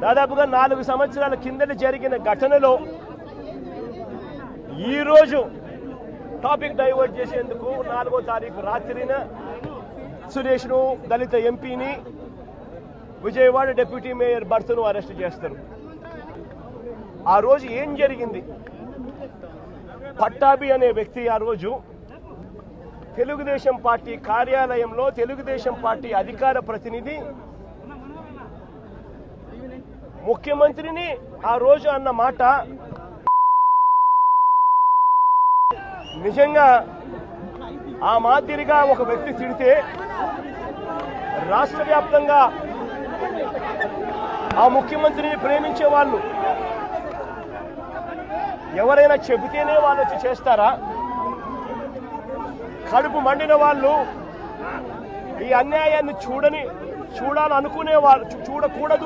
దాదాపుగా 4 సంవత్సరాల కిందట జరిగిన ఘటనలో ఈరోజు టాపిక్ డైవర్ట్ చేసేందుకు 4వ తారీఖు రాత్రిన సురేష్ను దళిత ఎంపీని విజయవాడ డిప్యూటీ మేయర్ భర్తను అరెస్ట్ చేస్తారు. ఆ రోజు ఏం జరిగింది? పట్టాభి అనే వ్యక్తి ఆ రోజు తెలుగుదేశం పార్టీ కార్యాలయంలో తెలుగుదేశం పార్టీ అధికార ప్రతినిధి ముఖ్యమంత్రిని ఆ రోజు అన్న మాట నిజంగా ఆ మాదిరిగా ఒక వ్యక్తి తిడితే రాష్ట్ర వ్యాప్తంగా ఆ ముఖ్యమంత్రిని ప్రేమించే వాళ్ళు ఎవరైనా చెబితేనే వాళ్ళు వచ్చి చేస్తారా? కడుపు మండిన వాళ్ళు ఈ అన్యాయాన్ని చూడాలనుకునే వాళ్ళు చూడకూడదు